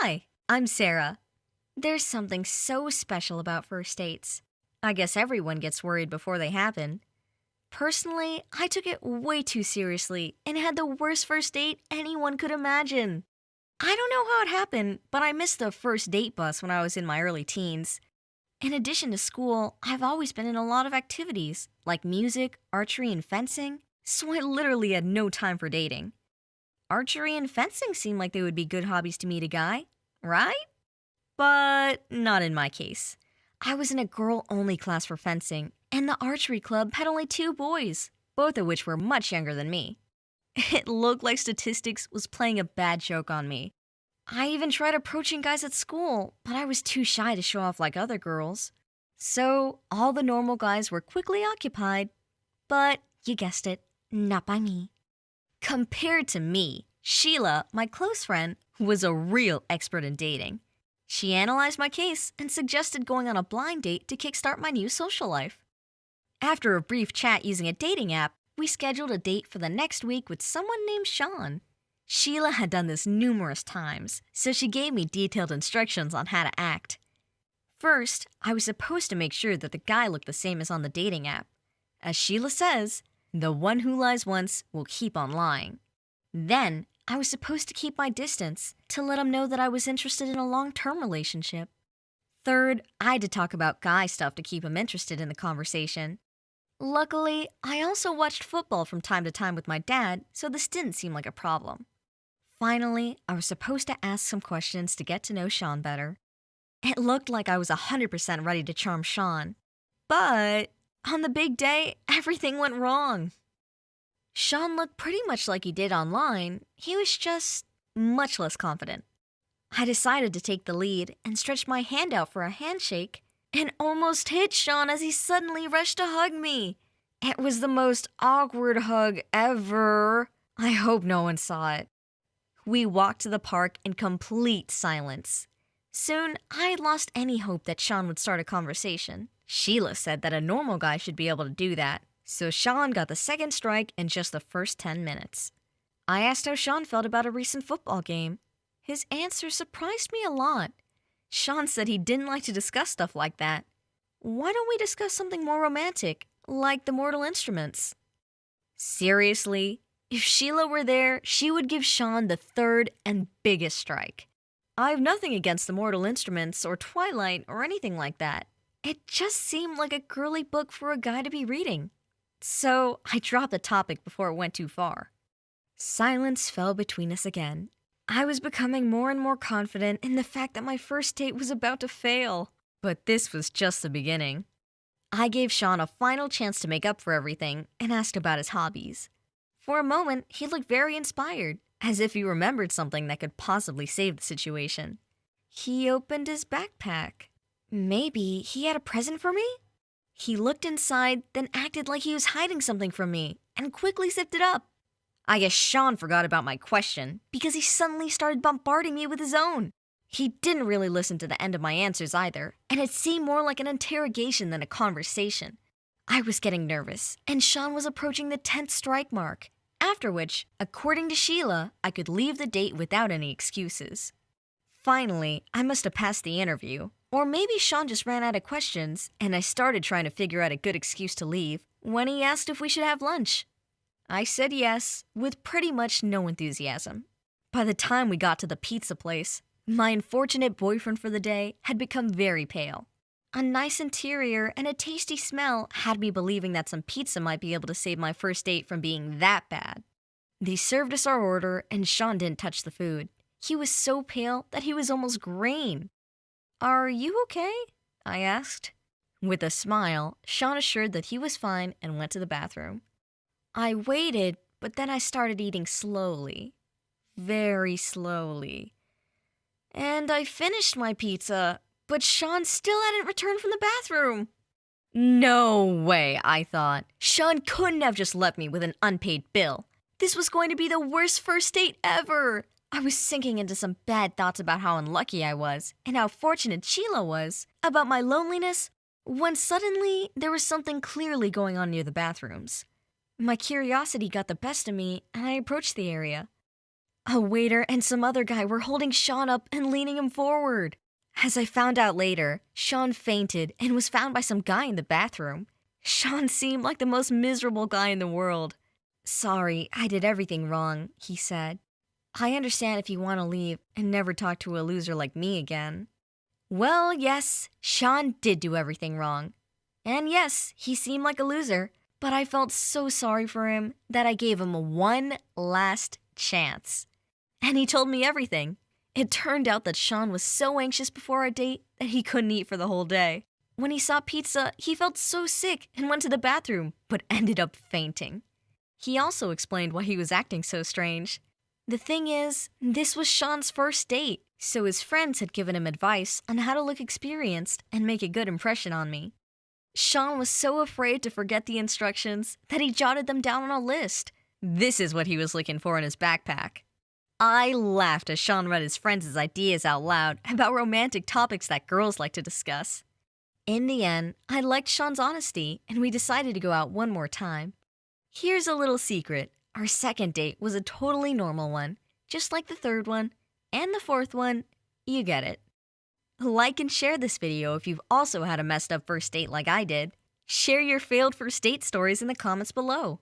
Hi, I'm Sarah. There's something so special about first dates. I guess everyone gets worried before they happen. Personally, I took it way too seriously and had the worst first date anyone could imagine. I don't know how it happened, but I missed the first date bus when I was in my early teens. In addition to school, I've always been in a lot of activities, like music, archery, and fencing, so I literally had no time for dating. Archery and fencing seem like they would be good hobbies to meet a guy, right? But not in my case. I was in a girl-only class for fencing, and the archery club had only 2 boys, both of which were much younger than me. It looked like statistics was playing a bad joke on me. I even tried approaching guys at school, but I was too shy to show off like other girls. So, all the normal guys were quickly occupied. But, you guessed it, not by me. Compared to me, Sheila, my close friend, was a real expert in dating. She analyzed my case and suggested going on a blind date to kickstart my new social life. After a brief chat using a dating app, we scheduled a date for the next week with someone named Sean. Sheila had done this numerous times, so she gave me detailed instructions on how to act. First, I was supposed to make sure that the guy looked the same as on the dating app. As Sheila says, the one who lies once will keep on lying. Then, I was supposed to keep my distance to let him know that I was interested in a long-term relationship. Third, I had to talk about guy stuff to keep him interested in the conversation. Luckily, I also watched football from time to time with my dad, so this didn't seem like a problem. Finally, I was supposed to ask some questions to get to know Sean better. It looked like I was 100% ready to charm Sean. But on the big day, everything went wrong. Sean looked pretty much like he did online. He was just much less confident. I decided to take the lead and stretched my hand out for a handshake and almost hit Sean as he suddenly rushed to hug me. It was the most awkward hug ever. I hope no one saw it. We walked to the park in complete silence. Soon, I had lost any hope that Sean would start a conversation. Sheila said that a normal guy should be able to do that, so Sean got the second strike in just the first 10 minutes. I asked how Sean felt about a recent football game. His answer surprised me a lot. Sean said he didn't like to discuss stuff like that. Why don't we discuss something more romantic, like the Mortal Instruments? Seriously, if Sheila were there, she would give Sean the third and biggest strike. I have nothing against the Mortal Instruments or Twilight or anything like that. It just seemed like a girly book for a guy to be reading. So I dropped the topic before it went too far. Silence fell between us again. I was becoming more and more confident in the fact that my first date was about to fail. But this was just the beginning. I gave Sean a final chance to make up for everything and asked about his hobbies. For a moment, he looked very inspired, as if he remembered something that could possibly save the situation. He opened his backpack. Maybe he had a present for me? He looked inside, then acted like he was hiding something from me, and quickly zipped it up. I guess Sean forgot about my question, because he suddenly started bombarding me with his own. He didn't really listen to the end of my answers either, and it seemed more like an interrogation than a conversation. I was getting nervous, and Sean was approaching the 10th strike mark, after which, according to Sheila, I could leave the date without any excuses. Finally, I must have passed the interview, or maybe Sean just ran out of questions, and I started trying to figure out a good excuse to leave when he asked if we should have lunch. I said yes, with pretty much no enthusiasm. By the time we got to the pizza place, my unfortunate boyfriend for the day had become very pale. A nice interior and a tasty smell had me believing that some pizza might be able to save my first date from being that bad. They served us our order, and Sean didn't touch the food. He was so pale that he was almost green. "Are you okay?" I asked. With a smile, Sean assured that he was fine and went to the bathroom. I waited, but then I started eating slowly. Very slowly. And I finished my pizza, but Sean still hadn't returned from the bathroom. No way, I thought. Sean couldn't have just left me with an unpaid bill. This was going to be the worst first date ever. I was sinking into some bad thoughts about how unlucky I was, and how fortunate Sheila was, about my loneliness, when suddenly there was something clearly going on near the bathrooms. My curiosity got the best of me, and I approached the area. A waiter and some other guy were holding Sean up and leaning him forward. As I found out later, Sean fainted and was found by some guy in the bathroom. Sean seemed like the most miserable guy in the world. "Sorry, I did everything wrong," he said. "I understand if you want to leave and never talk to a loser like me again." Well, yes, Sean did do everything wrong. And yes, he seemed like a loser, but I felt so sorry for him that I gave him one last chance. And he told me everything. It turned out that Sean was so anxious before our date that he couldn't eat for the whole day. When he saw pizza, he felt so sick and went to the bathroom, but ended up fainting. He also explained why he was acting so strange. The thing is, this was Sean's first date, so his friends had given him advice on how to look experienced and make a good impression on me. Sean was so afraid to forget the instructions that he jotted them down on a list. This is what he was looking for in his backpack. I laughed as Sean read his friends' ideas out loud about romantic topics that girls like to discuss. In the end, I liked Sean's honesty, and we decided to go out one more time. Here's a little secret. Our second date was a totally normal one, just like the third one, and the fourth one. You get it. Like and share this video if you've also had a messed up first date like I did. Share your failed first date stories in the comments below.